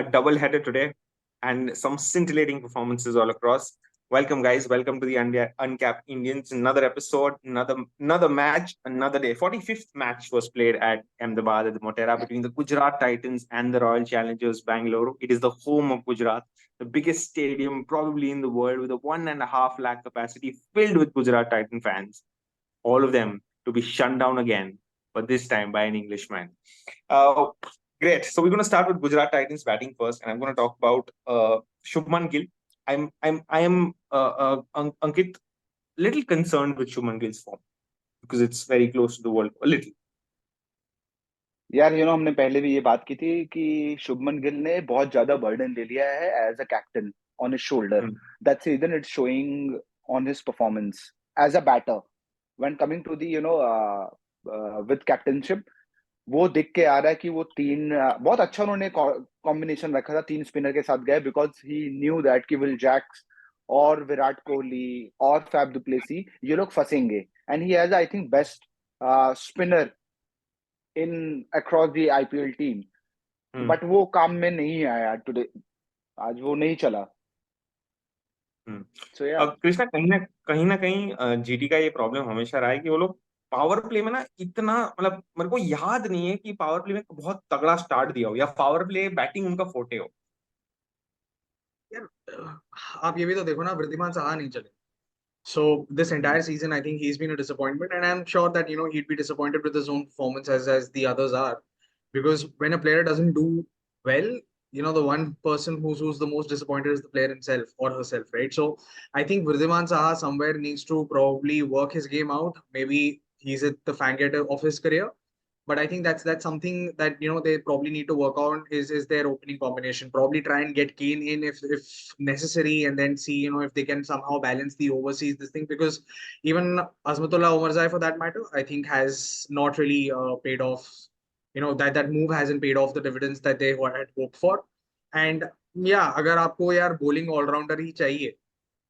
a double header today and some scintillating performances all across. Welcome, guys. Welcome to the Uncapped Indians. Another episode, another match, another day. 45th match was played at Ahmedabad at the Motera between the Gujarat Titans and the Royal Challengers Bangalore. It is the home of Gujarat, the biggest stadium probably in the world with a 1.5 lakh capacity filled with Gujarat Titan fans. All of them to be shut down again, but this time by an Englishman. Uh, Great. So we're going to start with Gujarat Titans batting first, and I'm going to talk about Shubman Gill. I am Ankit little concerned with Shubman Gill's form because it's very close to the world a little. यार हमने पहले भी ये बात की थी कि शुभमन गिल ने बहुत ज्यादा बर्डन ले लिया है as a captain on his shoulder. That's reason it's showing on his performance as a batter when coming to the with captaincy. वो दिख के आ रहा है कि वो तीन बहुत अच्छा उन्होंने कॉम्बिनेशन रखा था, तीन स्पिनर के साथ गए बिकॉज ही न्यू दैट कि विल जैक्स और विराट कोहली और फैब डुप्लेसी ये लोग फंसेंगे and he has I think best spinner in across the IPL team. But वो काम में नहीं आया टुडे, आज वो नहीं चला. कृष्णा, कहीं ना कहीं जीटी का ये प्रॉब्लम हमेशा रहा है कि वो लोग पावर प्ले में ना इतना, मतलब मेरे को याद नहीं है कि पावर प्ले में बहुत तगड़ा स्टार्ट दिया हो या पावर प्ले बैटिंग उनका फोटे हो. यार आप ये भी तो देखो ना, वृद्धिमान साहा नहीं चले. So this entire season, I think he's been a disappointment, and I'm sure that he'd be disappointed with his own performance as the others are, because when a player doesn't do well, the one person who's the most disappointed is the player himself or herself, right? So I think Vridhiman Saha somewhere needs to probably work his game out. Maybe he's at the fangate of his career, but I think that's something that they probably need to work on is their opening combination. Probably try and get Kane in if necessary, and then see if they can somehow balance the overseas this thing, because even Azmatullah Omarzai for that matter, I think has not really paid off. That move hasn't paid off the dividends that they had hoped for. And yeah, agar aapko yaar bowling all rounder hi chahiye,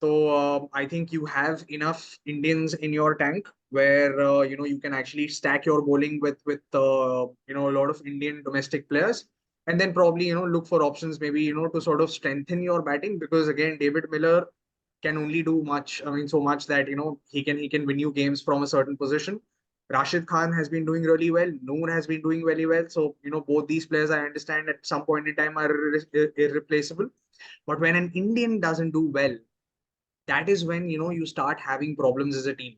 so I think you have enough Indians in your tank where you can actually stack your bowling with a lot of Indian domestic players, and then probably look for options maybe to sort of strengthen your batting, because again David Miller can only do much. I mean, so much that he can win you games from a certain position. Rashid Khan has been doing really well. Noor has been doing really well. So both these players, I understand, at some point in time are irreplaceable. But when an Indian doesn't do well, that is when you start having problems as a team.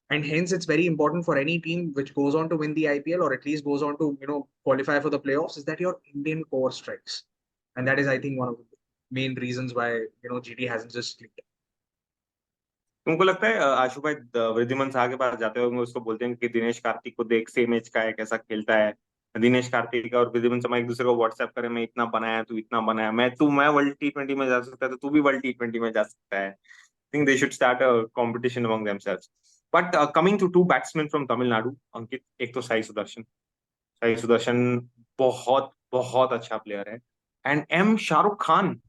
And hence it's very important for any team which goes on to win the IPL, or at least goes on to qualify for the playoffs, is that your Indian core strikes. And that is, I think, one of the main reasons why GT hasn't just clicked. तुमको लगता है आशु भाई वृद्धिमान साहा के पास जाते होंगे, उसको बोलते हैं कि दिनेश कार्तिक को देख, सेम एज का है, कैसा खेलता है. दिनेश कार्तिक और वृद्धिमान साहा एक दूसरे को व्हाट्सएप करे, मैं इतना बनाया, तू इतना बनाया, मैं वर्ल्ड T20 में जा सकता है तो तू भी वर्ल्ड T20 में जा सकता है. think they should start a competition among themselves. But coming to two batsmen from Tamil Nadu, Ankit, एक तो साई सुदर्शन बहुत बहुत अच्छा प्लेयर है, and M Shahrukh Khan.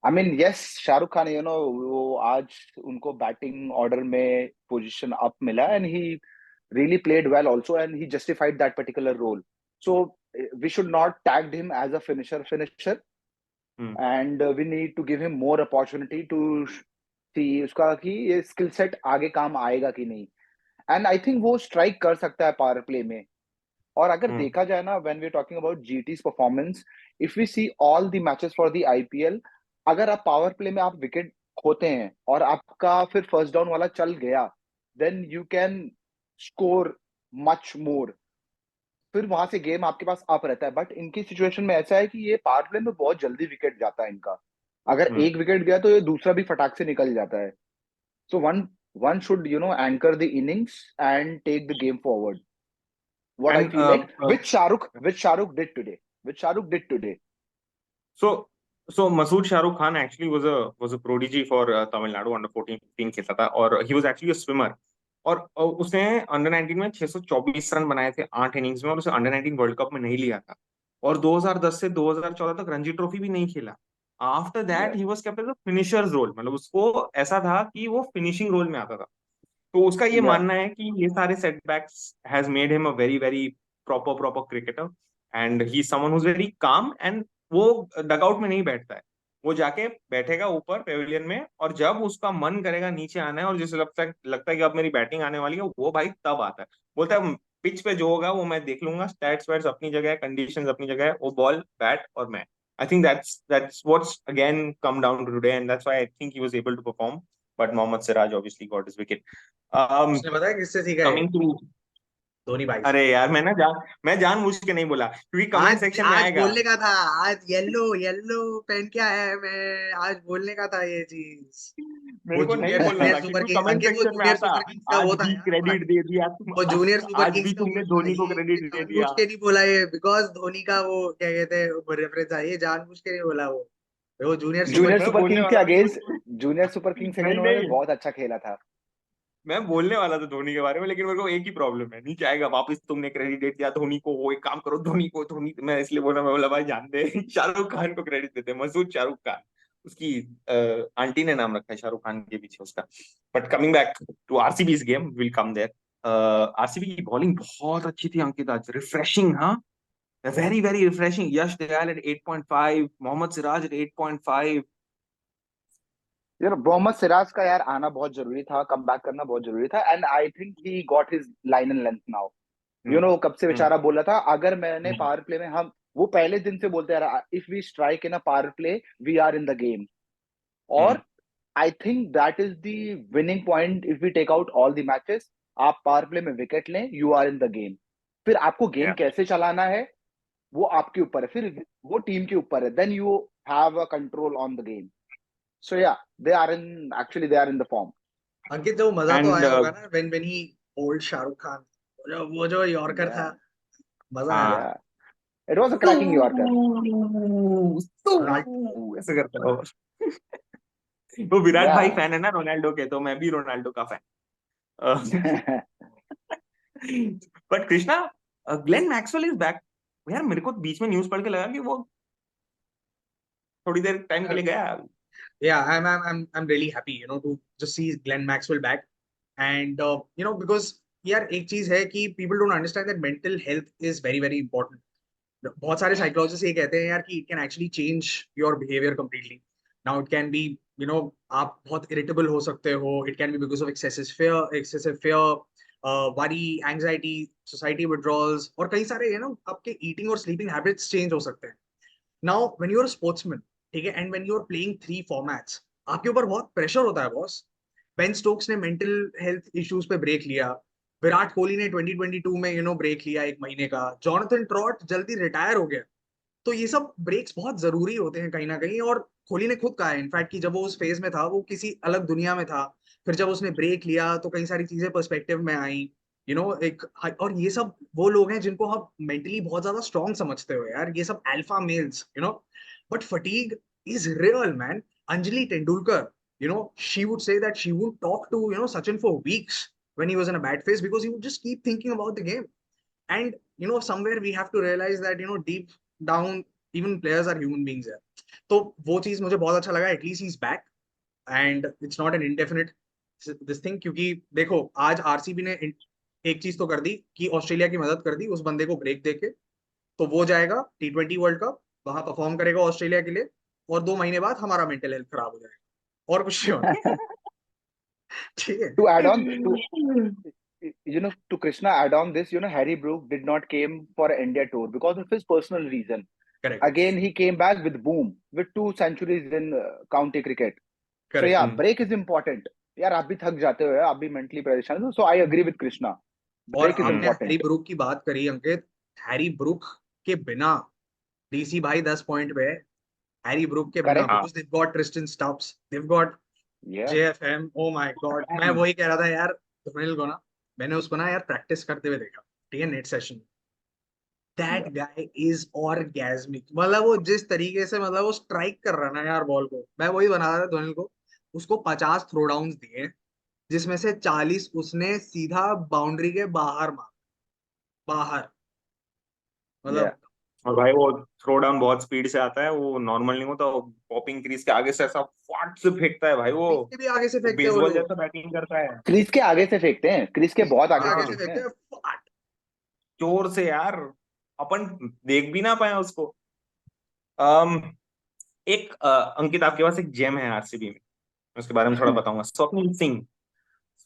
I mean, yes, Shahrukh Khan, वो आज उनको बैटिंग ऑर्डर में पोजीशन अप मिला and he really played well also and he justified that particular role. So we should not tag him as a finisher. And we need to give him more opportunity to see उसका कि ये skill set आगे काम आएगा कि नहीं. And I think वो strike कर सकता है पावर प्ले में. और अगर देखा जाए ना, when we are talking about GT's performance, if we see all the matches for the IPL, अगर आप पावर प्ले में आप विकेट खोते हैं और आपका फिर फर्स्ट डाउन वाला चल गया, then you can score much more. फिर वहां से गेम आपके पास अप रहता है. बट इनकी सिचुएशन में ऐसा है कि ये पावर प्ले में बहुत जल्दी विकेट जाता है इनका. अगर एक विकेट गया तो ये दूसरा भी फटाक से निकल जाता है. सो one should anchor the innings and take the game forward. What I feel like which Shahrukh did today. So Masood Shahrukh Khan actually was a prodigy for Tamil Nadu under 14-15 खेलता था, और he was actually a swimmer. और उसने under 19 में 624 run बनाए थे 8 innings में, और उसे अंडर 19 वर्ल्ड कप में नहीं लिया था, और 2010 से 2014 तक रणजी ट्रॉफी भी नहीं खेला. After that he was kept as a finisher's role, मतलब उसको ऐसा था कि वो फिनिशिंग रोल में आता था. तो उसका ये मानना है कि ये सारे setbacks has made him a very very proper cricketer. And he is someone who is very calm, and वो डगआउट में नहीं बैठता है, वो जाके बैठेगा ऊपर पेविलियन में, और जब उसका मन करेगा नीचे आना है और जिसे लगता है कि अब मेरी बैटिंग आने वाली है, वो भाई तब आता है। बोलता है पिच पे जो होगा वो मैं देख लूंगा, स्टैट्स वैट्स अपनी जगह है, कंडीशंस अपनी जगह है, वो बॉल बैट और मैं। I think that's what's again come down to today, and that's why I think he was able to perform. But Mohammad Siraj obviously got his wicket. उसने बताया किससे सीखा है? Coming to, धोनी भाई से। अरे यार मैं जानबूझ के नहीं बोला, क्योंकि कमेंट आज सेक्शन में आज आएगा। बोलने का था, आज येलो येलो पहन के आया है मैं, आज बोलने का था ये चीज। मेरे वो को नहीं जूनियर बोलना जूनियर था, सुपर क्योंकि किंग कमेंट अंकित, वो सेक्शन में जूनियर आता, सुपर किंग्स का आज वो था भी यार। क्रेडिट दे दिया तुम। वो जूनियर सुपर आज किंग्स भी का वो तुमने था, धोनी को ये क्रेडिट दे जानबूझ दिया। के नहीं बोला ये, बिकॉज धोनी का वो क्या कहते हैं रेफरेंस था, ये जानबूझ के नहीं बोला वो जूनियर सुपर जूनियर मैं सुपर बोलने किंग के वाला था against, junior super Kings against नहीं उन्होंने नहीं, बहुत अच्छा खेला था। मैं बोलने वाला था धोनी के बारे में, लेकिन मेरे को एक ही प्रॉब्लम है, नीचे आएगा वापस तुमने क्रेडिट दे दिया धोनी को, वो एक काम करो धोनी को, धोनी, मैं इसलिए बोला, मैं बोला भाई जान दे। शाहरुख खान को क्रेडिट देते हैं, मसूद शाहरुख खान, उसकी आंटी ने नाम रखा है शाहरुख खान के पीछे उसका। But coming back to RCB's game, will come there. RCB की बॉलिंग बहुत अच्छी थी अंकित आज, रिफ्रेशिंग, हाँ, very very refreshing. Yash Dayal at 8.5, Mohammed Siraj at 8.5। यार मोहम्मद सिराज का यार आना बहुत जरूरी था, कम बैक करना बहुत जरूरी था, and I think he got his line and length now. You know कब से बेचारा बोला था, अगर मैंने पावर प्ले में, हम वो पहले दिन से बोलते रहा, if we strike in a power play we are in the game. और I think that is the winning point, if we take out all the matches, आप पावर प्ले में विकेट लें, you are in the game. फिर आपको game कैसे चलाना है वो आपके ऊपर है, फिर वो टीम के ऊपर है, then you have a control on the game. So yeah, they are in the form. Ankit, जो मजा तो एंड आया होगा ना when he bowled Shahrukh Khan, वो जो यॉर्कर था, मजा आया था। Yeah it was a cracking yorker. Ronaldo, ऐसे करता है वो। वो विराट या भाई फैन है ना रोनाल्डो के, तो मैं भी रोनाल्डो का fan. But Krishna, Glenn Maxwell is back. यार मेरे को बीच में न्यूज पढ़ के लगा कि वो थोड़ी देर टाइम के लिए गया। Yeah, I'm really happy, to just see Glenn Maxwell back, and because यार एक चीज है कि people don't understand that mental health is very very important. बहुत सारे साइकोलॉजिस्ट ये कहते हैं यार कि it can actually change your behavior completely. Now it can be, आप बहुत irritable हो सकते हो, it can be because of excessive fear, worry, anxiety, society withdrawals, और कई सारे आपके eating और sleeping habits change हो सकते हैं. Now when you are sportsman, ठीक है, and when you are playing 3 formats, आपके ऊपर बहुत प्रेशर होता है बॉस। बेन स्टोक्स ने मेंटल हेल्थ इश्यूज पे ब्रेक लिया, विराट कोहली ने 2022 में ब्रेक लिया 1 महीने का, जॉनथन ट्रॉट जल्दी रिटायर हो गया। तो ये सब ब्रेक्स बहुत जरूरी होते हैं कहीं ना कहीं, और कोहली ने खुद कहा है इनफैक्ट कि जब वो उस फेज में था वो किसी अलग दुनिया में था, फिर जब उसने ब्रेक लिया तो कई सारी चीजें पर्सपेक्टिव में आई, एक, और ये सब वो लोग हैं जिनको हम मेंटली बहुत ज्यादा स्ट्रांग समझते हो यार, ये सब alpha males, but fatigue is real man. Anjali Tendulkar, she would say that she would talk to Sachin for weeks when he was in a bad phase, because he would just keep thinking about the game. And somewhere we have to realize that deep down even players are human beings है। तो वो चीज मुझे बहुत अच्छा लगा, at least he is back, and it's not an indefinite this thing, क्योंकि देखो आज आरसीबी ने एक चीज तो कर दी कि ऑस्ट्रेलिया की मदद कर दी उस बंदे को ब्रेक देके, तो वो जाएगा T20 वर्ल्ड कप, वहां परफॉर्म करेगा ऑस्ट्रेलिया के लिए, और 2 महीने बाद हमारा मेंटल हेल्थ खराब हो जाएगा, और कुछ नहीं होना। ठीक है। To add on to, to Krishna add on this, Harry Brook did not came for India tour because of his personal reason. Correct Again, he came back with boom, with 2 centuries in county cricket. So correct. yeah, break is important. यार आप भी थक जाते हो यार, आप भी mentally परेशान हो, so I agree with Krishna. और Break is आपने हैरी important. ब्रूक की बात करी अंकित, हैरी ब्रूक के बिना डीसी भाई 10 पॉइंट पे है। हैरी ब्रूक के बिना, Correct? because they've got Tristan Stubbs, they've got Yeah. JFM, oh my god, मैं वही कह रहा था यार सुनील को ना, मैंने उसको ना यार प्रैक्टिस करते हुए देखा, ठीक है, net session. That guy is orgasmic, मतलब वो जिस तरीके से मतलब वो स्ट्राइक कर रहा है ना यार बॉल को, मैं वही बना रहा था धोनी को, उसको 50 थ्रो डाउन दिए जिसमें से 40 उसने सीधा बाउंड्री के बाहर मार, बाहर, Yeah. मतलब और भाई वो थ्रो डाउन बहुत स्पीड से आता है, वो नॉर्मल नहीं होता, वो पॉपिंग क्रीज के आगे से ऐसा फट से फेंकता है भाई, वो क्रीज के भी आगे से वो फेंकते हैं वो बेसबॉल लोग, जैसा बैटिंग करता है। क्रीज के आगे से फेंकते हैं, क्रीज के क्रीज बहुत के आगे से आगे हाँ, से फेंकते फेंकते हैं। हैं, फट। जोर से यार। अपन देख भी ना पाए उसको। एक अंकित, आपके पास एक जेम है आरसीबी में, उसके बारे में थोड़ा बताऊंगा। स्वप्निल सिंह।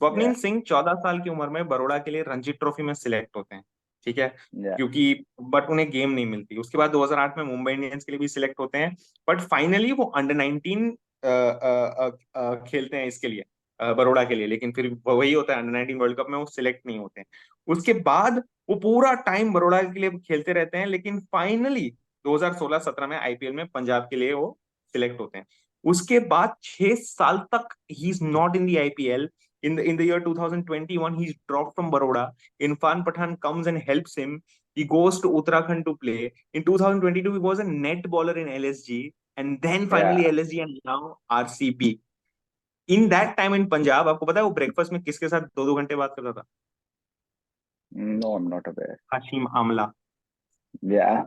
स्वप्निल Yeah, सिंह 14 साल की उम्र में बड़ौदा के लिए रणजी ट्रॉफी में सिलेक्ट होते हैं, ठीक है, yeah, क्योंकि बट उन्हें गेम नहीं मिलती। उसके बाद 2008 में मुंबई इंडियंस के लिए भी सिलेक्ट होते हैं, बट फाइनली वो अंडर 19 खेलते हैं इसके लिए, बड़ौदा के लिए, लेकिन फिर वही होता है, अंडर 19 वर्ल्ड कप में वो सिलेक्ट नहीं होते हैं। उसके बाद वो पूरा टाइम बड़ौदा के लिए खेलते रहते हैं, लेकिन फाइनली 2016-17 में आईपीएल में पंजाब के लिए वो सिलेक्ट होते हैं। उसके बाद 6 साल तक he is not in the IPL. In the year 2021, he's dropped from Baroda. Irfan Pathan comes and helps him. He goes to Uttarakhand to play. In 2022, he was a net bowler in LSG, and then finally yeah. LSG and now RCB. In that time in Punjab, आपको पता है वो breakfast में किसके साथ 2-2 घंटे बात करता था? No, I'm not aware. Hashim Amla. Yeah.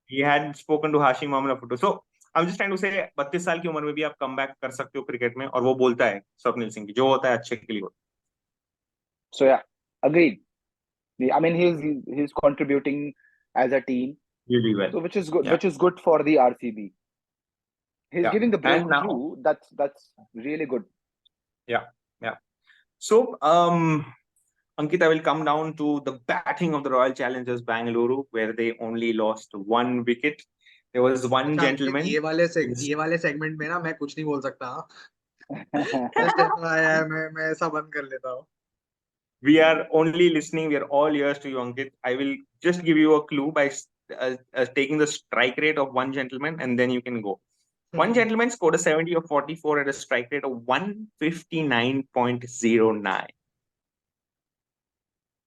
He had spoken to Hashim Amla Photo. So I'm just trying to say 32 साल की उम्र में भी आप कम बैक कर सकते हो क्रिकेट में, और वो बोलता है स्वप्निल सिंह की, जो होता है अच्छे के लिए होता So yeah, agreed. I mean, he's contributing as a team, है really well. so which is good, Yeah, which is good for the RCB. He's yeah. giving the And now, breakthrough. That's really good. yeah, yeah. So, Ankit, I will come down to the batting of the Royal Challengers Bangalore, where they only lost 1 wicket. There was one अच्छा अंकित, gentleman. ये वाले segment में ना मैं कुछ नहीं बोल सकता, हाँ? जस्ट ऐसा आया है, मैं ऐसा बंद कर लेता हूँ। We are only listening. We are all ears to you, Ankit. I will just give you a clue by taking the strike rate of one gentleman, and then you can go. One gentleman scored a 70 of 44 at a strike rate of 159.09.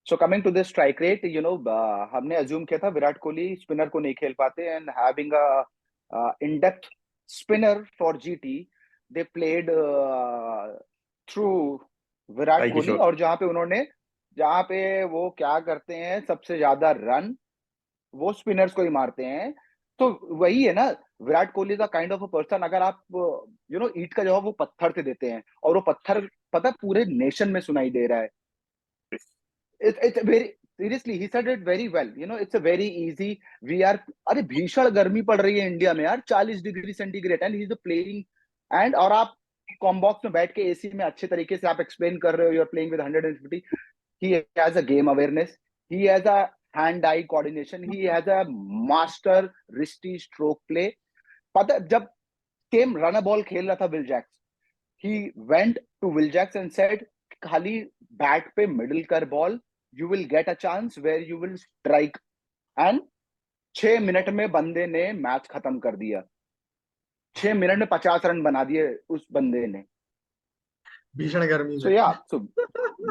So coming to this strike rate, हमने assume किया था Virat Kohli spinner को नहीं खेल पाते, and having a in-depth spinner for GT, they played through Virat Sai Kohli, Kishore. और जहाँ पे वो क्या करते हैं, सबसे ज्यादा रन वो स्पिनर्स को ही मारते हैं। तो वही है ना, विराट कोहली का काइंड ऑफ अ पर्सन, अगर आप ईंट का जवाब वो पत्थर से देते हैं, और वो पत्थर पता है पूरे नेशन में सुनाई दे रहा है। it's a very seriously, he said it very well, it's a very easy, we are, अरे भीषण गर्मी पड़ रही है इंडिया में यार, 40 degree centigrade, and he is playing, and और आप कॉम बॉक्स में बैठ के एसी में अच्छे तरीके से आप एक्सप्लेन कर रहे हो, you are playing with 150। he has a game awareness, he has a hand eye coordination, he has a master wristy stroke play। पता है, जब सेम रन अ बॉल खेल रहा था Will Jacks, he went to Will Jacks and said, खाली bat पे middle कर ball, you will get a chance where you will strike, and 6 minute में बंदे ने मैच खत्म कर दिया। 6 मिनट में 50 रन बना दिए उस बंदे ने। भीषण गर्मी So में। yeah, so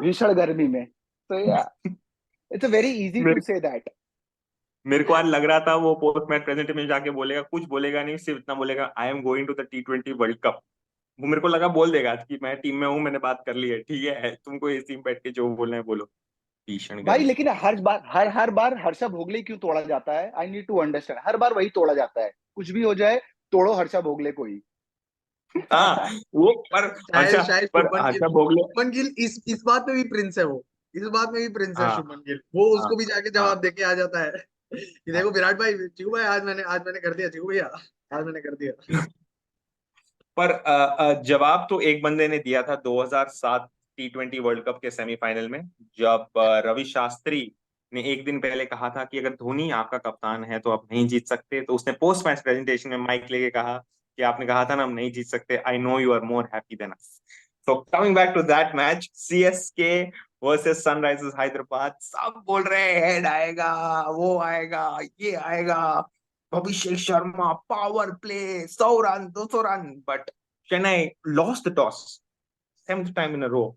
भीषण गर्मी में, so yeah, it's a very easy to मेरे say that। मेरे को आज लग रहा था वो पोस्ट मैच प्रेजेंटेशन में जाके बोलेगा, कुछ बोलेगा नहीं, सिर्फ इतना बोलेगा, I am going to the T20 world cup. वो मेरे को लगा बोल देगा कि मैं टीम में हूँ, मैंने बात कर ली है, ठीक है, तुमको इस टीम बैठ के जो बोलना है बोलो। भीषण भाई गर्मी। लेकिन हर बार हर्षा भोगले क्यों तोड़ा जाता है? आई नीड टू अंडरस्टैंड, हर बार वही तोड़ा जाता है, कुछ भी हो जाए तोड़ो हर्षा भोगले को ही। हाँ, वो पर शायद हर्षा, शायद पर शुभमन गिल, हर्षा भोगले। शुभमन गिल इस बात में भी प्रिंस है वो, इस बात में भी प्रिंस है हाँ, शुभमन गिल, वो हाँ, उसको भी जाके हाँ, जवाब देके आ जाता है कि हाँ। देखो विराट भाई, चिकू भाई, आज मैंने कर दिया, चिकू भैया आज मैंने कर दिया। पर जवाब तो एक बंदे ने दिया था 2007 T20 वर्ल्ड कप के सेमीफाइनल में, जब रवि शास्त्री ने एक दिन पहले कहा था कि अगर धोनी आपका कप्तान है तो आप नहीं जीत सकते। तो उसने पोस्ट मैच प्रेजेंटेशन में माइक लेके कहा कि आपने कहा था ना हम नहीं जीत सकते, I know you are more happy than us. So coming back to that match, CSK versus Sunrisers Hyderabad, सब बोल रहे हैं हेड आएगा, वो आएगा, ये आएगा, Abhishek Sharma power play, 100 run 200 run, but Chennai lost the toss, seventh time in a row,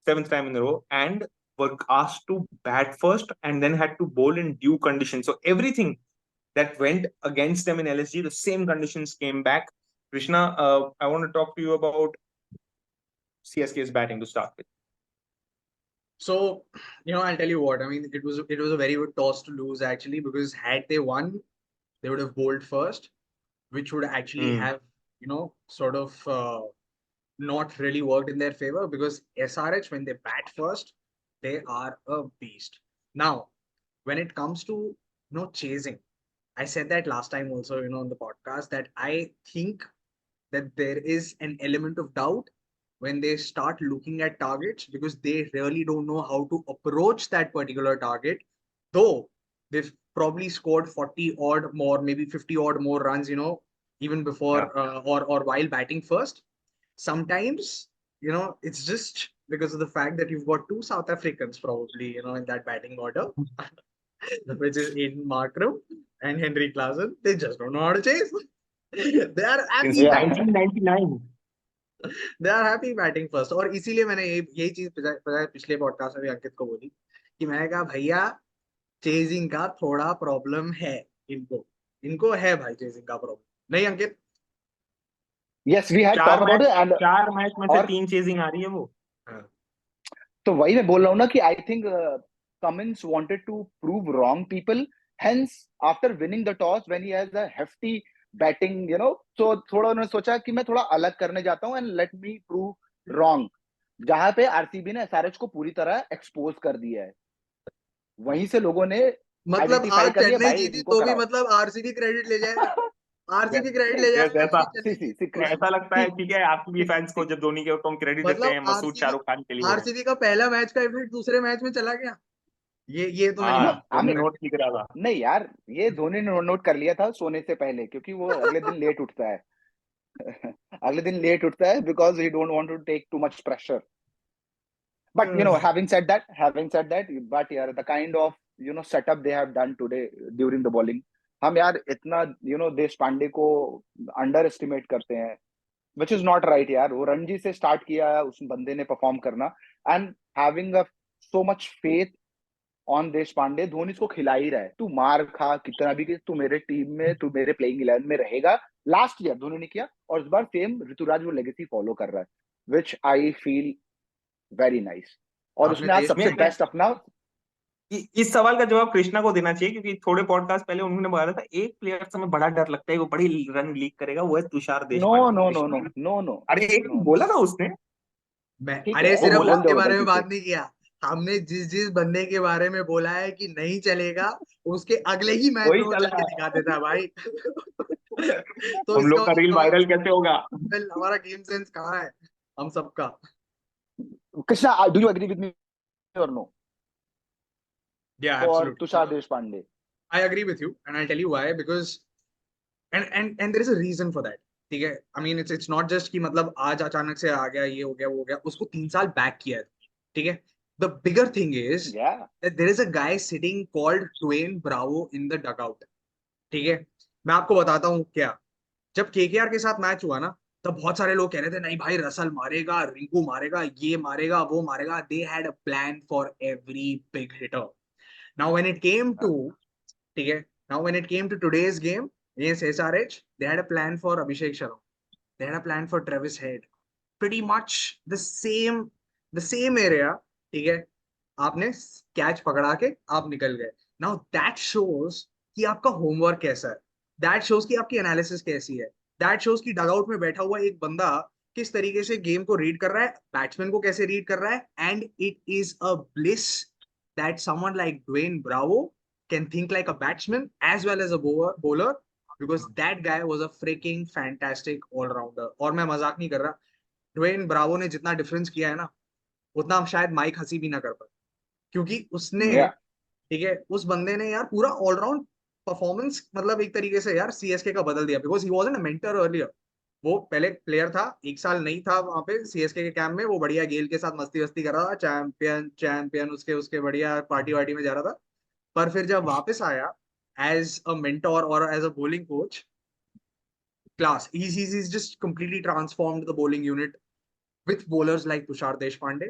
seventh time in a row, and were asked to bat first and then had to bowl in due conditions. So everything that went against them in LSG, the same conditions came back. Krishna, I want to talk to you about CSK's batting to start with. So, I'll tell you what, I mean, it was a very good toss to lose actually, because had they won, they would have bowled first, which would actually Hmm. have, sort of not really worked in their favor, because SRH, when they bat first, they are a beast. Now, when it comes to no chasing. I said that last time also, on the podcast, that I think that there is an element of doubt when they start looking at targets because they really don't know how to approach that particular target. Though they've probably scored 40 odd more, maybe 50 odd more runs, even before or while batting first. Sometimes, it's just because of the fact that you've got two South Africans probably, in that batting order, which is Aiden Markram and Henry Klaasen. They just don't know how to chase. They are Since happy batting. 1999. They are happy batting first. और इसीलिए मैंने यही चीज पिछले podcast में भी अंकित को बोली कि मैंने कहा भैया चेजिंग का थोड़ा प्रॉब्लम है इनको है भाई चेजिंग का प्रॉब्लम. नहीं अंकित? Yes, we had talked about it and 4 match में से और 3 चेजिंग आ रही है वो. तो वही मैं बोल रहा हूँ ना कि I think Cummins wanted to prove wrong people. Hence, after winning the toss, when he has a hefty batting, so थोड़ा उन्होंने सोचा कि मैं थोड़ा अलग करने जाता हूँ and let me prove wrong. जहां पे आरसीबी ने एसआरएच को पूरी तरह एक्सपोज कर दिया है, वहीं से लोगों ने मतलब आइडेंटिफाई आज कर लिया चेन्नई भाई जीती इनको तो भी कराओ. मतलब आरसीबी क्रेडिट ले जाएगा. आरसीबी क्रेडिट ले Yes, जाएगा. ऐसा चेन्नई जीती तो. ऐसा लगता है. ठीक है, आरसीबी फैंस को जब धोनी के तुम क्रेडिट देते मतलब हैं मसूद शाहरुख खान के लिए. आरसीबी का पहला मैच का इफेक्ट दूसरे मैच में चला गया. ये तो मैंने हाँ, I तुमने mean, नोट नहीं करा था. नहीं यार, ये धोनी ने नोट कर लिया था सोने से पहले, क्योंकि वो अगले दिन लेट उठता है. अगले दिन लेट उठता है because he don't want to take too much pressure. But having said that, but yeah, the kind of setup they have done today during the bowling, हम यार इतना देश पांडे को अंडर एस्टिमेट करते हैं, which is not right यार. वो रणजी से स्टार्ट किया उस बंदे ने परफॉर्म करना, and having a so much faith on देश पांडे. धोनी इसको खिला ही रहा है, तू मार खा कितना भी, तू मेरे टीम में, तू मेरे प्लेइंग 11 में रहेगा. लास्ट ईयर धोनी ने किया और इस बार सेम ऋतुराज वो लेगेसी फॉलो कर रहा है, विच आई फील वेरी नाइस. और उसने आज सबसे बेस्ट अपना. इस सवाल का जवाब कृष्णा को देना चाहिए, क्योंकि थोड़े पॉडकास्ट पहले उन्होंने बताया था एक प्लेयर से हमें बड़ा डर लगता है, वो बड़ी रन लीक करेगा, वो है तुषार देशपांडे. नो. अरे एक बोला ना उसने. अरे सिर्फ बोला उसके बारे में बात नहीं किया हमने. जिस बंदे के बारे में बोला है कि नहीं चलेगा, उसके अगले ही मैच में वो चल के दिखा देता है भाई. तो हम लोग का रील वायरल कैसे होगा? हमारा गेम सेंस कहाँ है हम सबका? Krishna, do you agree with me और no? Yeah, for absolutely. Tushar Deshpande. I agree with you, and I'll tell you why. Because and there is a reason for that. ठीक है, I mean it's not just कि मतलब आज अचानक से आ गया, ये हो गया वो हो गया. उसको 3 साल बैक किया है. ठीक है. The bigger thing is that there is a guy sitting called Dwayne Bravo in the dugout. ठीक है, मैं आपको बताता हूँ क्या. जब केकेआर के साथ मैच हुआ ना, तब बहुत सारे लोग कह रहे थे नहीं भाई रसल मारेगा, रिंकू मारेगा, ये मारेगा, वो मारेगा. They had a plan for every big hitter. Now when it came to today's game against SRH, they had a plan for Abhishek Sharma. They had a plan for Travis Head. Pretty much the same area. ठीक है, आपने catch पकड़ा के आप निकल गए. Now that shows कि आपका होमवर्क कैसा है. That shows कि आपकी एनालिसिस कैसी है. That shows कि डगआउट में बैठा हुआ एक बंदा किस तरीके से गेम को रीड कर रहा है, बैट्समैन को कैसे रीड कर रहा है. And it is a bliss that someone like Dwayne Bravo can think like a batsman as well as a bowler, because that guy was a freaking fantastic all-rounder. और मैं मजाक नहीं कर रहा, Dwayne Bravo ने जितना डिफरेंस किया है ना, उतना हम शायद माइक हसी भी ना कर पाए, क्योंकि उसने ठीक है, उस बंदे ने यार पूरा ऑलराउंड परफॉर्मेंस मतलब एक तरीके से यार सीएसके का बदल दिया. Because he wasn't a mentor earlier. वो पहले प्लेयर था, 1 साल नहीं था वहां पे सीएसके के कैंप में. वो बढ़िया गेल के साथ मस्ती वस्ती कर रहा था, चैंपियन उसके बढ़िया पार्टी वार्टी में जा रहा था. पर फिर जब वापस आया एज अ मेंटोर और as a bowling coach, class. He's just completely transformed the bowling unit with bowlers like Tushar Deshpande,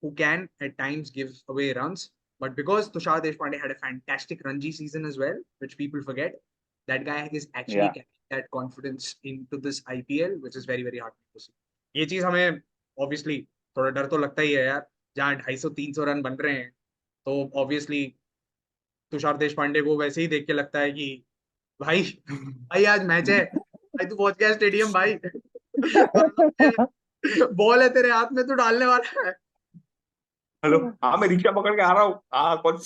who can at times give away runs. But because Tushar Deshpande had a fantastic Ranji season as well, which people forget, that guy is actually carrying that confidence into this IPL, which is very, very hard to see. ये चीज हमें obviously थोड़ा डर तो लगता ही है यार. जहाँ 250-300 रन बन रहे हैं, तो obviously तुषार देशपांडे को वैसे ही देख के लगता है कि भाई आज मैच है भाई, तू पहुंच गया स्टेडियम भाई. बॉल है तेरे हाथ में, तू डालने वाला है. हेलो, हाँ मैं रिक्शा पकड़ के आ रहा हूँ. हाँ कौन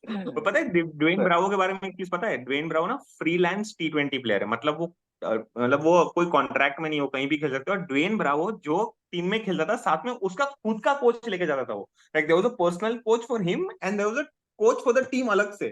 तो पता है ड्वेन ब्रावो के बारे में एक चीज पता है? ड्वेन ब्रावो ना फ्रीलांस T20 प्लेयर है, मतलब वो कोई कॉन्ट्रैक्ट में नहीं, हो कहीं भी खेल सकते हो। और ड्वेन ब्रावो जो टीम में खेलता था, साथ में उसका खुद का कोच लेके जाता था वो, like there was a personal coach for him and there was a coach for the team अलग से।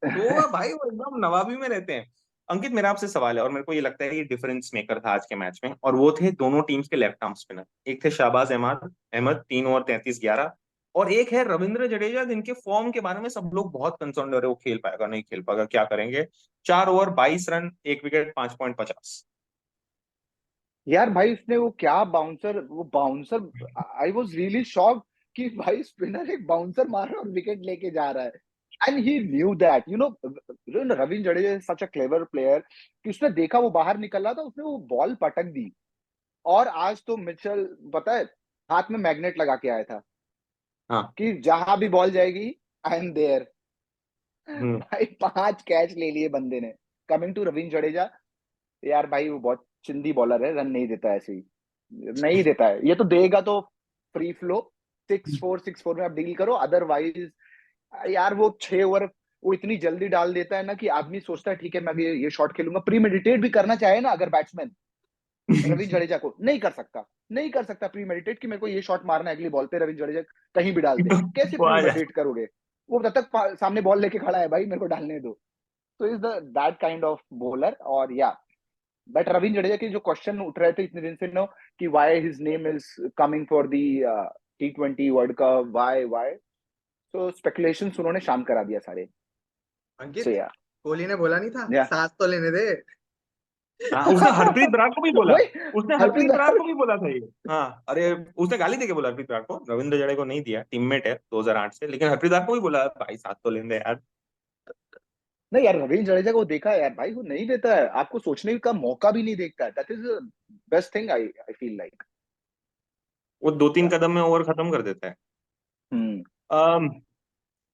तो भाई वो एकदम नवाबी में रहते हैं। अंकित, मेरा आपसे सवाल है, और मेरे को ये लगता है ये डिफरेंस मेकर था आज के मैच में, और वो थे दोनों टीम्स के लेफ्ट आर्म स्पिनर। एक थे शाहबाज अहमद अहमद 3 ओवर 33 11, और एक है रविंद्र जडेजा, जिनके फॉर्म के बारे में सब लोग बहुत कंसर्न हो रहे, वो खेल पाएगा नहीं खेल पाएगा क्या करेंगे। 4 ओवर 22 रन, 1 विकेट, 5.50। यार भाई उसने वो bouncer I was really shocked कि भाई स्पिनर एक बाउंसर मार रहा है और विकेट लेके जा रहा है। And he knew that Ravindra Jadeja is such a clever player कि उसने देखा वो बाहर निकल रहा था, उसने वो बॉल पटक दी। और आज तो मिचेल पता है हाथ में मैग्नेट लगा के आया था हाँ। कि जहां भी बॉल जाएगी आई एम देयर। हम्म। भाई 5 कैच ले लिए बंदे ने। कमिंग टू रविंद्र जडेजा, यार भाई वो बहुत चिंदी बॉलर है, रन नहीं देता ऐसे ही, नहीं देता है। ये तो देगा तो फ्री फ्लो 6-4 में आप डील करो, अदरवाइज यार वो 6 ओवर वो इतनी जल्दी डाल देता है ना कि आदमी सोचता है ठीक है मैं भी ये शॉट खेलूंगा। प्री मेडिटेट भी करना चाहे ना अगर बैट्समैन, रविंद्र जडेजा को नहीं कर सकता प्री मेडिटेट कि मेरे को ये शॉट मारना है अगली बॉल पे, रविंद्र जडेजा कहीं भी डाल दे। कैसे वो प्री आ जाए। मेडिटेट करोगे? वो तब तक सामने बॉल लेके खड़ा है, भाई मेरे को डालने दो। तो is the that kind of bowler. और या बट रविंद्र जडेजा के जो क्वेश्चन उठ रहे थे इतने दिन से नो कि why his name is coming for the T20 world cup, why तो स्पेकुलेशंस उन्होंने शांत करा दिया सारे। सो अंकित, या कोहली ने बोला नहीं था या सांस तो लेने दे। हाँ, उसने हरप्रीत बराड़ को भी बोला। वही उसने हरप्रीत हरप्रीत बराड़ बराड़। को भी बोला था ये। हाँ, अरे उसने गाली देके बोला हरप्रीत बराड़ को, रविंद्र जडेजा को नहीं दिया, टीममेट है 2008 से, लेकिन हरप्रीत बराड़ को भी बोला भाई साथ तो लेंदे यार। नहीं यार रविंद्र जडेजा को देखा है यार भाई, वो नहीं देता है आपको सोचने का मौका भी नहीं देखता है। That is best thing I feel like. वो 2-3 कदम में ओवर खत्म कर देता है। हम्म। um,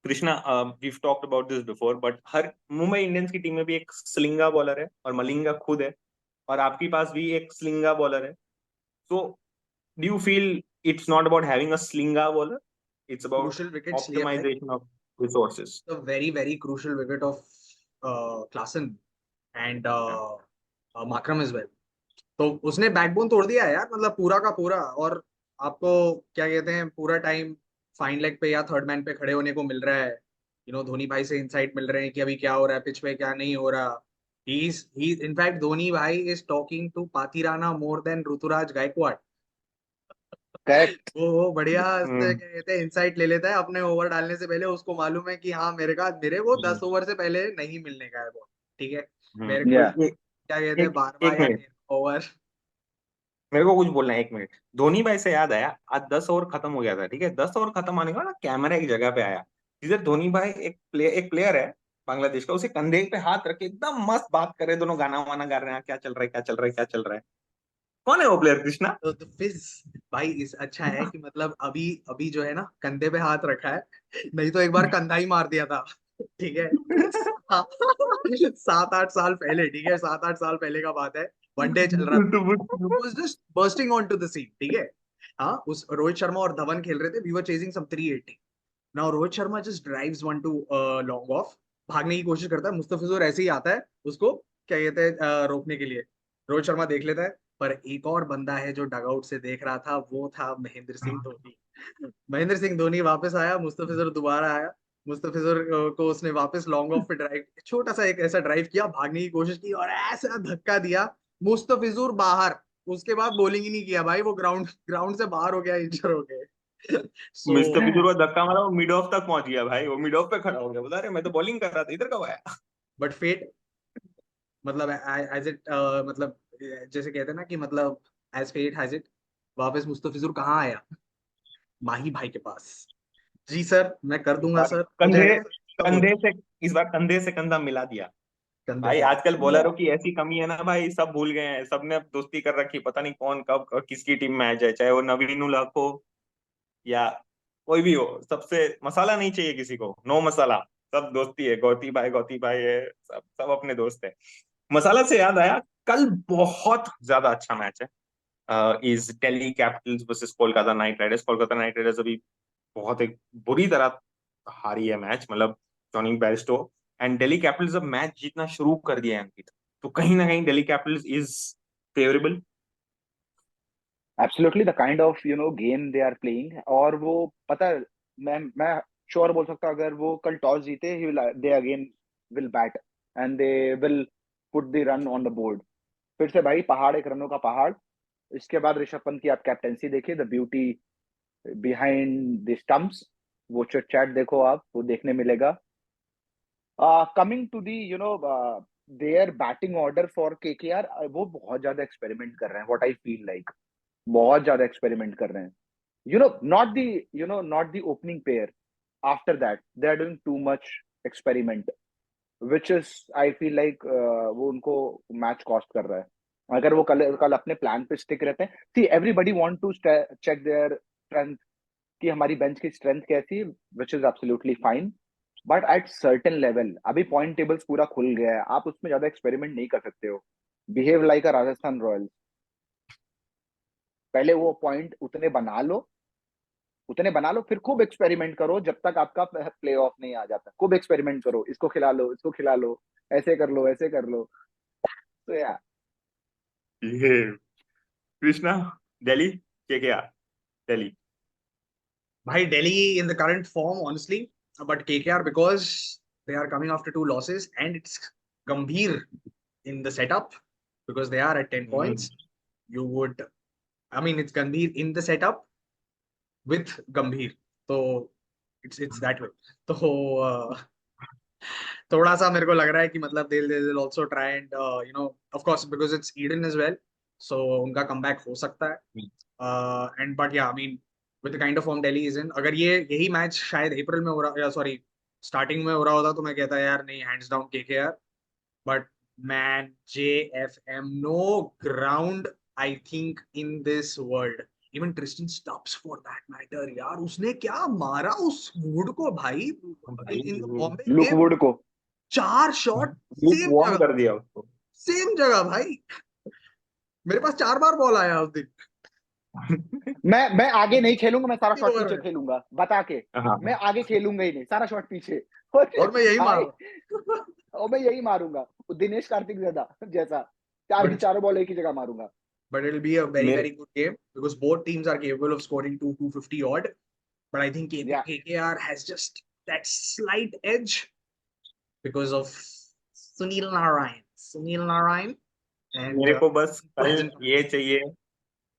Krishna, we've talked about this before, but her Mumbai Indians की टीम में भी एक स्लिंगा बॉलर है, और मलिंगा खुद है, और आपके पास भी एक स्लिंगा बॉलर है। So do you feel it's not about having a slinger bowler, it's about crucial wickets लिए भाई, optimization of resources? The very very crucial wicket of Klaasen and Markram is well. तो उसने backbone तोड़ दिया है यार, मतलब पूरा का पूरा। और आपको क्या कहते हैं, पूरा टाइम फाइन लेग पे या थर्ड मैन पे खड़े होने को मिल रहा है। धोनी भाई से इंसाइट मिल रहे हैं कि अभी क्या हो रहा है पिच पे, क्या नहीं हो रहा। ही इनफैक्ट धोनी भाई is talking to Pathirana more than Ruturaj Gaikwad. Correct. वो बढ़िया से हम्म। क्या कहते हैं इंसाइट ले लेता है अपने ओवर डालने से पहले। उसको मालूम है कि हाँ मेरे को 10 ओवर से पहले नहीं मिलने का है बॉल, ठीक है। मेरे को या एक क्या कहते हैं एक 12वां एक या मिनट, 13वां ओवर। मेरे को कुछ बोलना है, 1 मिनट। धोनी भाई से याद आया, आज 10 ओवर खत्म हो गया था, ठीक है? 10 ओवर खत्म आने के बाद ना कैमरा एक जगह पे आया, जिधर धोनी भाई एक प्लेयर है बांग्लादेश का, उसे कंधे पे हाथ रख के एकदम मस्त बात कर रहे, दोनों गाना वाना गा रहे हैं, क्या चल रहा है क्या चल रहा है क्या चल रहा है। कौन है वो प्लेयर, कृष्णा? तो फिर भाई इस अच्छा है कि मतलब अभी अभी जो है ना कंधे पे हाथ रखा है, नहीं तो एक बार कंधा ही मार दिया था, ठीक है। 7-8 साल पहले, ठीक है, 7-8 साल पहले का बात है। वनडे चल रहा था, was just bursting on to the scene, ठीक है। हाँ, उस रोहित शर्मा और धवन खेल रहे थे, we were chasing some 380। Now Rohit Sharma just drives one to long off, भागने की कोशिश करता है, मुस्तफिजुर ऐसे ही आता है उसको क्या कहते हैं रोकने के लिए। रोहित शर्मा देख लेता है, पर एक और बंदा है जो डगआउट से देख रहा था, वो था महेंद्र सिंह धोनी। महेंद्र सिंह धोनी वापस आया, मुस्तफिजुर दोबारा आया। मुस्तफिजुर को उसने वापस लॉन्ग ऑफ पे ड्राइव, छोटा सा एक ऐसा ड्राइव किया, भागने की कोशिश की और ऐसा धक्का दिया, मुस्तफिजुर बाहर। उसके बाद बॉलिंग ही नहीं किया भाई, वो ग्राउंड ग्राउंड से बाहर हो गया, इंजर हो गए। सो मिस्टर पिजुर को धक्का मारा, वो मिड ऑफ तक पहुंच गया भाई, वो मिड ऑफ पे खड़ा हो गया, बोला अरे मैं तो बॉलिंग कर रहा था, इधर कब आया? बट फेट, मतलब एज इट, मतलब जैसे कहते हैं ना कि मतलब एज फेट हैज इट, वापस मुस्तफिजुर कहाँ आया? माही भाई के पास। जी सर, मैं कर इस दूंगा बार सर, हो कंधे जाएगा सर, कब होगा? कंधे से इस बार कंधे से कंधा मिला दिया। कंधे भाई से। आजकल या बॉलरों की ऐसी कमी है ना भाई, सब भूल गए हैं, सबने अब दोस्ती कर रखी, पता नहीं कौन कब किसकी टीम में आ जाए, चाहे वो नवीन उल हक हो या कोई भी हो, सबसे मसाला नहीं चाहिए किसी को, नो मसाला। सब दोस्ती है, गौती भाई है, सब सब अपने दोस्त है। मसाला से याद आया, कल बहुत ज्यादा अच्छा मैच है, is Delhi Capitals versus Kolkata night Riders. Kolkata night Riders अभी बहुत एक बुरी तरह हारी है मैच, मतलब Jonny Bairstow, and Delhi Capitals अब मैच जीतना शुरू कर दिया है अंकित, तो कहीं ना कहीं Delhi Capitals is favourable. Absolutely the kind of game they are playing, और वो पता है, मैं श्योर बोल सकता हूँ, अगर वो कल टॉस जीते they again will bat and they will put the run on the board. फिर से भाई पहाड़, एक रनों का पहाड़। इसके बाद ऋषभ पंत की आप कैप्टेंसी देखिए, the beauty behind the stumps, वो चिट चैट देखो आप, वो देखने मिलेगा। Coming to the their batting order for KKR, वो बहुत ज्यादा एक्सपेरिमेंट कर रहे हैं, व्हाट आई फील लाइक, बहुत ज्यादा एक्सपेरिमेंट कर रहे हैं। Not the opening pair. After that, they are doing too much experiment, which is I feel like वो उनको मैच कॉस्ट कर रहा है। अगर वो कल कल अपने प्लान पे स्टिक रहते हैं, see everybody want to check their strength, कि हमारी बेंच की स्ट्रेंथ कैसी, which is absolutely fine, but at certain level, अभी पॉइंट टेबल्स पूरा खुल गया है, आप उसमें ज्यादा एक्सपेरिमेंट नहीं कर सकते हो। बिहेव लाइक अ राजस्थान रॉयल्स, पहले वो पॉइंट उतने बना लो, फिर खूब एक्सपेरिमेंट करो, जब तक आपका प्ले ऑफ नहीं आ जाता, खूब एक्सपेरिमेंट करो, इसको खिला लो, इसको खिला लो, ऐसे कर लो, ऐसे कर लो। तो यार ये Krishna, Delhi KKR, Delhi. Bhai, Delhi in the current form, honestly, but KKR because they are coming after 2 losses and it's Gambhir in the setup because they are at 10 points. You would, I mean, it's Gambhir in the setup with Gambhir. So it's that way. So थोड़ा सा मेरे को लग रहा है कि मतलब they'll also try and of course because it's Eden as well, so उनका comeback हो सकता है। and but yeah, I mean with the kind of form Delhi is in, अगर यही मैच शायद अप्रैल में हो रहा या सॉरी स्टार्टिंग में हो रहा होता तो मैं कहता यार नहीं, hands down KKR, but man JFM no ground I think in this world, even Tristan Stubbs for that matter यार, उसने क्या मारा उस वुड को भाई in Bombay look game, Wood को 4 शॉट वार्म कर दिया उसको। सेम जगह भाई, मेरे पास 4 बार बॉल आया उस दिन। मैं आगे नहीं खेलूंगा, मैं सारा शॉट ओवर पीछे में खेलूंगा, बता के हाँ, मैं आगे खेलूंगा ही नहीं, सारा शॉट पीछे। और मैं यही भाई, मारूंगा। और मैं यही मारूंगा, वो दिनेश कार्तिक जैसा चार की But चारों बॉल एक ही जगह मारूंगा। it'll be a very मेरे very good game because both teams are capable of scoring 250 odd. But I think या KKR has just that slight edge because of Sunil Narayan. Sunil Narayan and मेरे को बस कल present. ये चाहिए,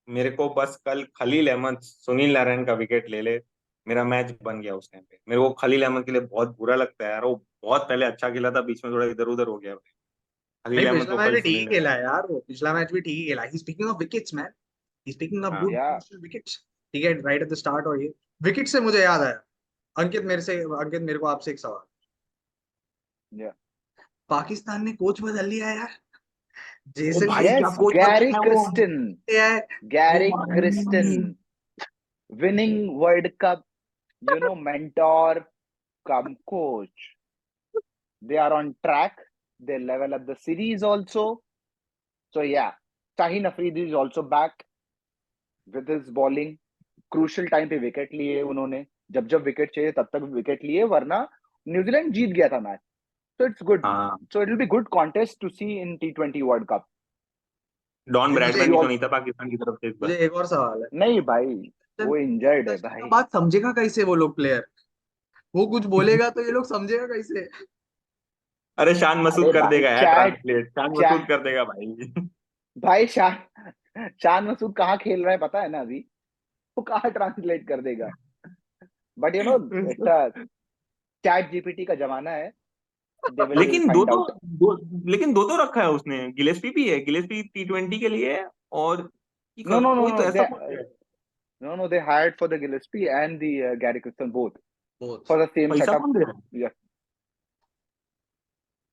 मेरे को बस कल खलील अहमद सुनील नारायण का विकेट ले ले, मेरा मैच बन गया उस टाइम पे। मेरे को खलील अहमद के लिए बहुत बुरा लगता है यार, वो बहुत पहले अच्छा खेला था, बीच में थोड़ा इधर उधर हो गया भाई। खलील नहीं अहमद पिछला को मैच कल भी ठीक ही सुनील खेला नारायण। है यार, वो पिछला मैच भी ठीक ही खेला। He's picking up wickets man. He's picking up हाँ, good या crucial wickets. ठीक है right at the start, और ये विकेट से मुझे याद आया अंकित मेरे को आपसे एक सवाल, या पाकिस्तान ने कोच बदल लिया है यार, ओ जेसन भाई क्या यस, कोच गैरी बदला है वो। क्रिस्टन, है। ओ गैरी क्रिस्टन, भाई, winning World Cup, mentor come coach. They are on track. They level up the series also. So yeah, Shaheen Afridi is also back with his bowling. Crucial time पे wicket लिए उन्होंने, जब जब wicket चाहिए तब तक wicket लिए, वरना न्यूजीलैंड जीत गया था मैच। So it's good. हाँ, So it will be good contest to see in T20 World Cup. Don मुझे ब्रैडमैन We भी तो all नहीं था पाकिस्तान की तरफ से इस बार। मुझे एक और सवाल है, नहीं भाई, वो इंजर्ड है का भाई। बात समझेगा कैसे वो लोग प्लेयर, वो कुछ बोलेगा तो ये लोग समझेगा कैसे। अरे शान मसूद अरे कर भाई देगा यार चैट ट्रांसलेट, शान चैट मसूद कर देगा भाई। भाई शान मसूद कहाँ खेल रहा है पता है ना अभी, वो कहाँ ट्रांसलेट कर देगा। बट इट्स चैट जीपीटी का जमाना है, दे विल लेकिन फाइंड आउट। लेकिन दो तो रखा है उसने, गिलेस्पी भी है, गिलेस्पी T20 के लिए है, और नो नो नो कोई नो तो ऐसा दे कुछ है। No no they hired for the Gillespie and the Gary Kirsten both both for the same पैसा सेटअप। कौन दे रहा है?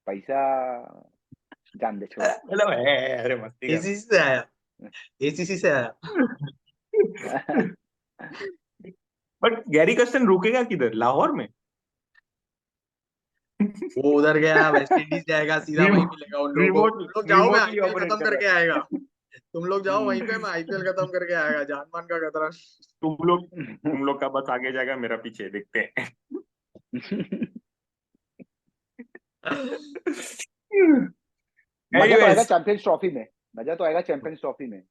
पैसा जान दे, छोड़। मतलब है, अरे मस्ती कर एसीसी से आया, एसीसी से आया। बट गैरी कर्स्टन रुकेगा किधर, लाहौर में? वो उधर गया वेस्ट इंडीज जाएगा, सीधा वहीं मिलेगा उन लोगों को, रिमोट तुम लोग जाओ मैं रिमोटली आईपीएल ऑपरेट खत्म कर करके रहा आएगा, है। तुम लोग जाओ वहीं पे, मैं आईपीएल खत्म करके आएगा, जान मान का खतरा। तुम लोग का बस आगे जाएगा, मेरा पीछे, देखते हैं। मजा तो आएगा Anyways, चैंपियंस ट्रॉफी में, मजा तो आएगा चैंपियंस ट्रॉफी में।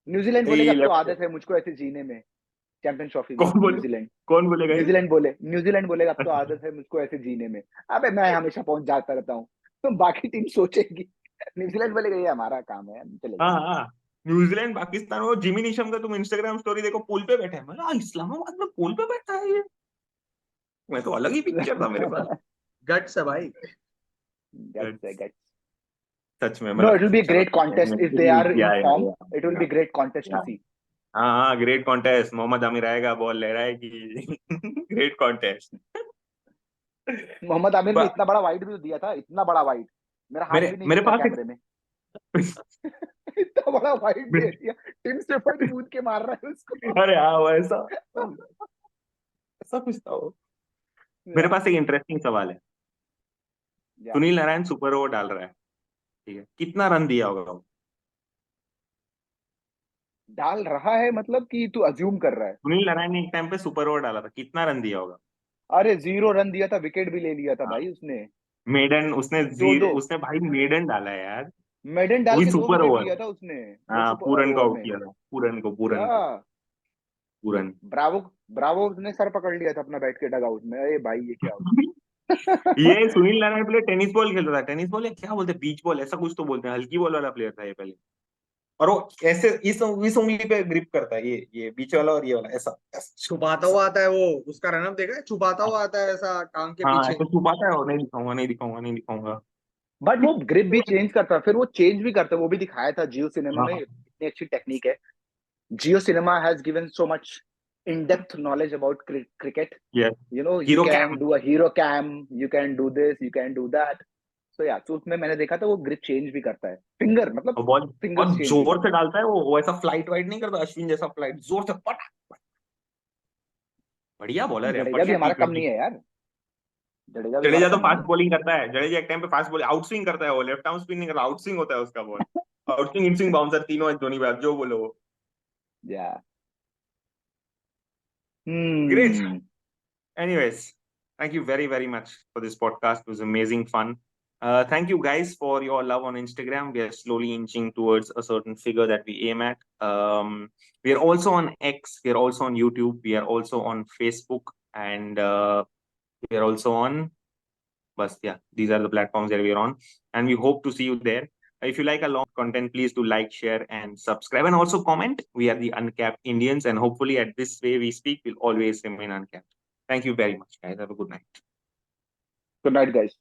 न्यूजीलैंड बोलेगा अब तो लेफ्ट आदत है मुझको ऐसे जीने में, चैंपियंस ट्रॉफी में कौन बोले न्यूजीलैंड। कौन बोलेगा ये? न्यूजीलैंड बोलेगा अब तो आदत है मुझको ऐसे जीने में। अबे मैं हमेशा पहुंच जाता रहता हूँ, तो बाकी टीम सोचेगी। न्यूजीलैंड बोलेगा ये हमारा काम है, हम चले हाँ जाएंगे। हाँ, न्यूजीलैंड पाकिस्तान, वो जिमी नीशम का तुम इंस्टाग्राम स्टोरी देखो, पूल पे बैठा है। मैं कहा, इस्लामाबाद में पूल पे बैठा है ये? मैं तो अलग ही पिक्चर था मेरे पास। गट्स है भाई। गट्स है, गट्स। सच में No, मतलब it will be a चलो, great contest if they या are in या form. या It will या be a great contest to या। see. हाँ हाँ, ग्रेट कॉन्टेस्ट। मोहम्मद आमिर आएगा, बॉल ले रहा है कि ग्रेट कॉन्टेस्ट। मोहम्मद आमिर ने इतना बड़ा वाइड भी दिया था, इतना बड़ा वाइड, मेरा हाथ मेरे भी नहीं मेरे दिखता पास कैमरे में। इतना बड़ा वाइड दे दिया, टिम स्टेफर्ड कूद के मार रहा है उसको। अरे हाँ, वो ऐसा ऐसा कुछ था वो। मेरे या, पास एक इंटरेस्टिंग सवाल है। या, सुनील नारायण सुपर ओवर डाल रहा है, ठीक है, कितना रन दिया होगा वो? डाल रहा है मतलब कि तू अज्यूम कर रहा है? सुनील नारायण ने एक टाइम पे सुपर ओवर डाला था, कितना रन दिया होगा? अरे 0 रन दिया था, विकेट भी ले लिया था हाँ, भाई उसने। मेडन उसने दो दो उसने भाई मेडन डाला है यार। मेडन डाल वही के 2 सुपर विकेट ओवर। लिया था उसने, वो हाँ, सुपर पूरन को ओवर आउट में। किया था, पूरन को, पूरन या, को, पूरन। ब्रावो, ब्रावो ने सर पकड़ लिया था अपना बैठ के डगआउट में, अरे भाई ये क्या ये हुआ। सुनील नारायण पहले टेनिस बॉल खेलता था। टेनिस बॉल या क्या बोलते हैं, बीच बॉल ऐसा कुछ तो बोलते हैं, हल्की बॉल वाला प्लेयर था ये पहले। और वो ऐसे इस उंगली पे ग्रिप करता है, ये बीच वाला और ये वाला, ऐसा ऐसा छुपाता ऐसा। हुआ आता है वो, उसका रनअप देखा है, छुपाता हुआ आता है ऐसा टांग के हाँ, पीछे। ऐसे छुपाता है, और नहीं दिखाऊंगा, नहीं दिखाऊंगा, नहीं दिखाऊंगा। बट वो ग्रिप भी चेंज करता है, फिर वो चेंज भी करता है, वो भी दिखाया था जियो सिनेमा में, हाँ, इतनी अच्छी टेक्निक है। Jio Cinema has given so much in depth knowledge about cricket. Yes. You know, you hero can came. do a hero cam, you can do this, you can do that. So yeah, तो उसमें मैंने देखा था वो grip change भी करता है, finger मतलब और बहुत फिंगर्स बहुत चेंज भी जोर से करता डालता है वो ऐसा फ्लाइट वाइट नहीं करता, अश्विन जैसा फ्लाइट जोर से पट। बढ़िया है। बॉलर है, जडेजा भी बढ़िया टी हमारा कम नहीं ट्वेंटी। है यार, जडेजा भी हमारा जडेजा तो कम नहीं फास्ट है। बॉलिंग करता है। जडेजा एक टाइम पे फास्ट बॉलिंग आउट स्विंग करता है, वो लेफ्ट आर्म स्पिन नहीं करता, आउट स्विंग होता है उसका ball. Out swing, in swing, bouncer तीनों है धोनी भाई, आप जो बोलो वो। या, great. Hmm. Anyways, thank you very, very much for this podcast. It was amazing fun. Thank you guys for your love on Instagram. We are slowly inching towards a certain figure that we aim at. We are also on X. We are also on YouTube. We are also on Facebook. And we are also on, but yeah, these are the platforms that we are on. And we hope to see you there. If you like our long content, please do like, share, and subscribe. And also comment. We are the Uncapped Indians. And hopefully, at this way we speak, we'll always remain uncapped. Thank you very much, guys. Have a good night. Good night guys.